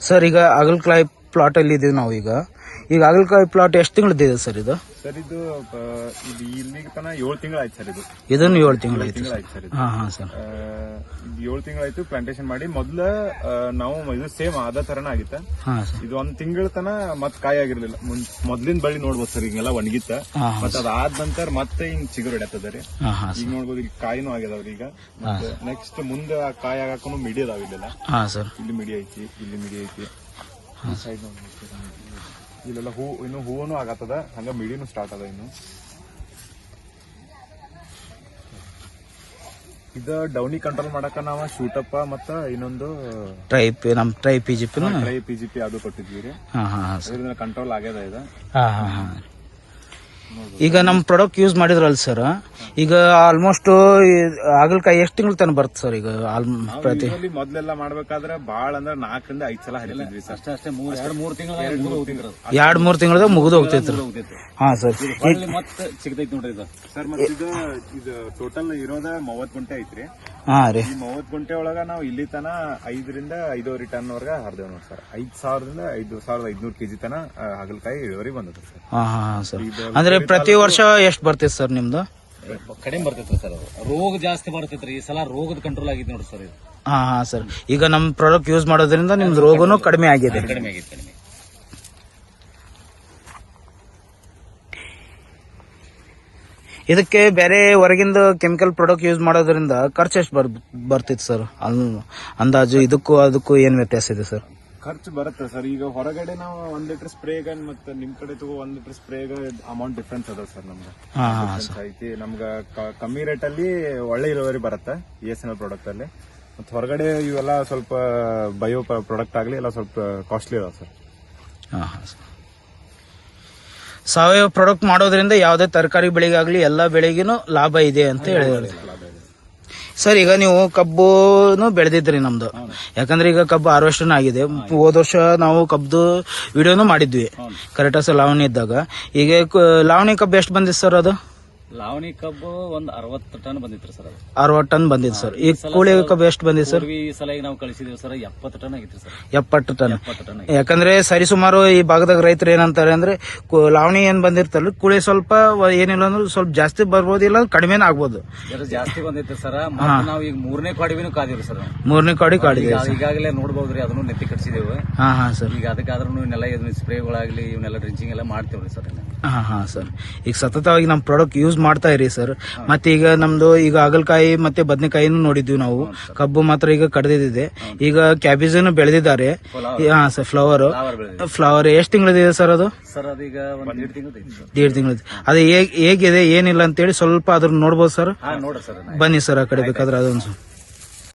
Sir ಈಗ ಹಾಗಲಕಾಯಿ plot ಅಲ್ಲಿ ಇದೀವಿ ನಾವು ಈಗ ಹಾಗಲಕಾಯಿ ಪ್ಲಾಟ್ ಎಷ್ಟು ತಿಂಗಳದಿದೆ ಸರ್ ಇದು? ಸರ್ ಇದು ಇಲ್ಲಿಗೆ ತನ 7 ತಿಂಗಳಾಯ್ತು ಸರ್. ಇದನ್ನು 7 ತಿಂಗಳಾಯ್ತು ಸರ್. ಹಾ ಹಾ ಸರ್. 7 ತಿಂಗಳಾಯ್ತು ಪ್ಲಾಂಟೇಶನ್ ಮಾಡಿ. ಮೊದ್ಲ ನಾವು ಇದು ಸೇಮ್ ಅದ ತರನ ಆಗಿತ್ತ. ಇದು 1 ತಿಂಗಳ ತನ ಮತ್ ಕಾಯಿ ಆಗಿರ್ಲಿಲ್ಲ. ಮೊದ್ಲಿನ ಬಳ್ಳಿ ನೋಡ್ಬೋದು ಸರ್, ಹಿಂಗೆಲ್ಲ ಒಣಗಿತ್ತ. ಮತ್ತ ಅದಾದ ನಂತರ ಮತ್ತೆ ಹಿಂಗ್ ಚಿಗುರು ಹಿಡತದ ರೀ. ಈಗ ನೋಡ್ಬೋದು, ಈಗ ಕಾಯಿನೂ ಆಗ್ಯದವ್ರಿ. ಈಗ ನೆಕ್ಸ್ಟ್ ಮುಂದೆ ಕಾಯಿ ಆಗಾಕನು ಮಿಡಿ ಅದಾವಿಲ್ಲ. ಇಲ್ಲಿ ಮಿಡಿ ಐತಿ, ಇಲ್ಲಿ ಮಿಡಿ ಐತಿ. ಸೈಡ್ ಇಲ್ಲೆಲ್ಲ ಇನ್ನು ಹೂವನು ಆಗತ್ತದ, ಹಂಗ ಮಿಡಿನೂ ಸ್ಟಾರ್ಟ್ ಅದ. ಇನ್ನು ಇದ ಡೌನಿ ಕಂಟ್ರೋಲ್ ಮಾಡಕ ನಾವ ಶೂಟಪ್ಪ ಮತ್ತ ಇನ್ನೊಂದು ಟ್ರೈ ಪಿಜಿಪಿ ಅದು ಕೊಟ್ಟಿದ್ವಿ ರೀ. ಕಂಟ್ರೋಲ್ ಆಗ್ಯದ ಇದು. ಈಗ ನಮ್ ಪ್ರಾಡಕ್ಟ್ ಯೂಸ್ ಮಾಡಿದ್ರಲ್ಲ ಸರ್, ಈಗ ಆಲ್ಮೋಸ್ಟ್ ಹಾಗಲಕಾಯಿ ಎಷ್ಟು ತಿಂಗಳ ತನಕ ಬರುತ್ತೆ ಸರ್? ಈಗ ಪ್ರತಿ ಮೊದ್ಲೆಲ್ಲ ಮಾಡ್ಬೇಕಾದ್ರೆ ಬಾಳ ಅಂದ್ರೆ 4 ರಿಂದ 5 ಸಲ ಹರಿತಿದ್ವಿ ಸರ್. ಅಷ್ಟೇ 2-3 ತಿಂಗಳದಾಗ ಮುಗಿದು ಹೋಗ್ತೈತ್ರಿ. ಹಾ ಸರ್. ಮತ್ತೆ ಸಿಗ್ತೈತಿ ನೋಡ್ರಿ ಇದು ಸರ್. ಮತ್ತೆ ಇದು ಟೋಟಲ್ ಇರೋದ 30 ಗುಂಟೆ ಐತ್ರಿ. ಹಾ ರೀ. 30 ಗುಂಟೆ ಒಳಗ ನಾವು ಇಲ್ಲಿ ತನ 5 ರಿಂದ 5.5 ಟನ್ ವರ್ಗ ಹರಿದೇವ್ ನೋಡಿ ಸರ್. 5,000 ರಿಂದ 5,500 ಕೆಜಿ ತನ ಹಾಗಲಕಾಯಿ ಇಳುವರಿ ಬಂದದ ಸರ್. ಹಾ ಸರ್. ಅಂದ್ರೆ ಪ್ರತಿ ವರ್ಷ ಎಷ್ಟು ಬರ್ತೈತಿ ಸರ್ ನಿಮ್ದು? ಕಡಿಮೆ ಬರ್ತೈತ್ರಿ ಸರ್. ರೋಗ ಜಾಸ್ತಿ ಬರ್ತೈತ್ರಿ. ಈ ಸಲ ರೋಗದ ಕಂಟ್ರೋಲ್ ಆಗಿತ್ತು ನೋಡಿ ಸರ್. ಹಾ ಸರ್. ಈಗ ನಮ್ ಪ್ರಾಡಕ್ಟ್ ಯೂಸ್ ಮಾಡೋದ್ರಿಂದ ನಿಮ್ದು ರೋಗನು ಕಡಿಮೆ ಆಗಿದೆ. ಕಡಿಮೆ ಆಗಿತ್ತು. ಇದಕ್ಕೆ ಬೇರೆ ಹೊರಗಿಂದ ಕೆಮಿಕಲ್ ಪ್ರಾಡಕ್ಟ್ ಯೂಸ್ ಮಾಡೋದ್ರಿಂದ ಖರ್ಚು ಎಷ್ಟು ಬರ್ತಿತ್ತು ಸರ್? ಅಂದಾಜು ಇದಕ್ಕೂ ಅದಕ್ಕೂ ಏನ್ ವ್ಯತ್ಯಾಸ ಇದೆ ಸರ್? ಖರ್ಚು ಬರುತ್ತೆ ಸರ್. ಈಗ ಹೊರಗಡೆ ನಾವು 1 ಲೀಟರ್ ಸ್ಪ್ರೇಗ ಮತ್ತೆ ನಿಮ್ ಕಡೆ ತಗೋ 1 ಲೀಟರ್ ಸ್ಪ್ರೇಗ ಅಮೌಂಟ್ ಡಿಫ್ರೆನ್ಸ್ ಅದ ಸರ್. ನಮ್ಗೆ ಐತಿ. ನಮ್ಗ ಕಮ್ಮಿ ರೇಟ್ ಅಲ್ಲಿ ಒಳ್ಳೆ ಇಳುವರಿ ಬರುತ್ತೆ ESNL ಪ್ರಾಡಕ್ಟ್ ಅಲ್ಲಿ. ಮತ್ತೆ ಹೊರಗಡೆ ಇವೆಲ್ಲ ಸ್ವಲ್ಪ ಬಯೋ ಪ್ರಾಡಕ್ಟ್ ಆಗ್ಲಿ ಎಲ್ಲ ಸ್ವಲ್ಪ ಕಾಸ್ಟ್ಲಿ ಅದ ಸರ್. ಸಾವಯವ ಪ್ರಾಡಕ್ಟ್ ಮಾಡೋದ್ರಿಂದ ಯಾವುದೇ ತರಕಾರಿ ಬೆಳೆಗಾಗ್ಲಿ ಎಲ್ಲಾ ಬೆಳೆಗಿನೂ ಲಾಭ ಇದೆ ಅಂತ ಹೇಳಿದ್ರೆ ಸರ್. ಈಗ ನೀವು ಕಬ್ಬುನು ಬೆಳೆದಿದ್ರಿ ನಮ್ದು, ಯಾಕಂದ್ರೆ ಈಗ ಕಬ್ಬು ಹಾರ್ವೆಸ್ಟರ್ ಆಗಿದೆ. ಹೋದ ವರ್ಷ ನಾವು ಕಬ್ಬು ವಿಡಿಯೋನು ಮಾಡಿದ್ವಿ ಕರೆಕ್ಟಾಗಿ ಲಾವಣಿ ಇದ್ದಾಗ. ಈಗ ಲಾವಣಿ ಕಬ್ಬು ಎಷ್ಟು ಬಂದಿತ್ತು ಸರ್? ಅದು ಲಾವಣಿ ಕಬ್ಬು ಒಂದು 60 ಟನ್ ಬಂದಿತ್ತು ಸರ್. 60 ಟನ್ ಬಂದಿತ್ತು ಸರ್. ಈ ಕೂಳಿ ಕಬ್ಬು ಎಷ್ಟು ಬಂದಿತ್ತು ಸರ್? ಈ ಸಲ ನಾವು ಕಳಿಸಿದೀವಿ ಸರ್ 70 ಟನ್ ಆಗಿತ್ತು ಸರ್. 70 ಟನ್. ಯಾಕಂದ್ರೆ ಸರಿಸುಮಾರು ಈ ಭಾಗದಾಗ ರೈತರು ಏನಂತಾರೆ ಅಂದ್ರೆ ಲಾವಣಿ ಏನ್ ಬಂದಿರ್ತಲ್ಲ, ಕೂಳಿ ಸ್ವಲ್ಪ ಏನಿಲ್ಲ ಅಂದ್ರೆ ಸ್ವಲ್ಪ ಜಾಸ್ತಿ ಬರ್ಬೋದು, ಇಲ್ಲ ಕಡಿಮೆನೇ ಆಗ್ಬೋದು. ಜಾಸ್ತಿ ಬಂದಿತ್ತು ಸರ್. ನಾವು ಈಗ 3ನೇ ಕಾಡಿನೂ ಕಾದಿವ್ರಿ ಸರ್. 3ನೇ ಕಾಡಿ ಕಾಡಿದೆ ಈಗಾಗಲೇ ನೋಡಬಹುದ್ರಿ. ಅದನ್ನು ನೆತ್ತಿ ಕಟ್ಸಿದೇವೆ. ಹಾ ಸರ್. ಈಗ ಅದಕ್ಕಾದ್ರೂ ಇವನ್ನೆಲ್ಲ ಸ್ಪ್ರೇಗಳಾಗ್ಲಿ ಇವನ್ನೆಲ್ಲ ಡ್ರಿಂಚಿಂಗ್ ಎಲ್ಲ ಮಾಡ್ತೇವ್ರಿ ಸರ್. ಹಾ ಸರ್. ಈಗ ಸತತವಾಗಿ ನಮ್ ಪ್ರಾಡಕ್ಟ್ ಯೂಸ್ ಮಾಡ್ತಾ ಇರಿ ಸರ್. ಮತ್ತೆ ಈಗ ನಮ್ದು ಈಗ ಹಾಗಲಕಾಯಿ ಮತ್ತೆ ಬದನೆಕಾಯಿನೂ ನೋಡಿದ್ವಿ ನಾವು. ಕಬ್ಬು ಮಾತ್ರ ಈಗ ಕಡ್ದಿದೆ. ಈಗ ಕ್ಯಾಬೇಜನ್ನು ಬೆಳೆದಿದ್ದಾರೆ. ಹಾ ಸರ್. ಫ್ಲವರ್ ಎಷ್ಟು ತಿಂಗಳಿದೆ ಸರ್? ಅದು ಸರ್ ಅದೀಗ 1.5 ತಿಂಗಳಿದೆ. ಅದು ಹೇಗಿದೆ ಏನಿಲ್ಲ ಅಂತೇಳಿ ಸ್ವಲ್ಪ ಅದ್ರ ನೋಡ್ಬೋದು ಸರ್? ನೋಡ್ರಿ ಸರ್. ಬನ್ನಿ ಸರ್ ಆ ಕಡೆ ಬೇಕಾದ್ರೆ ಅದೊಂದು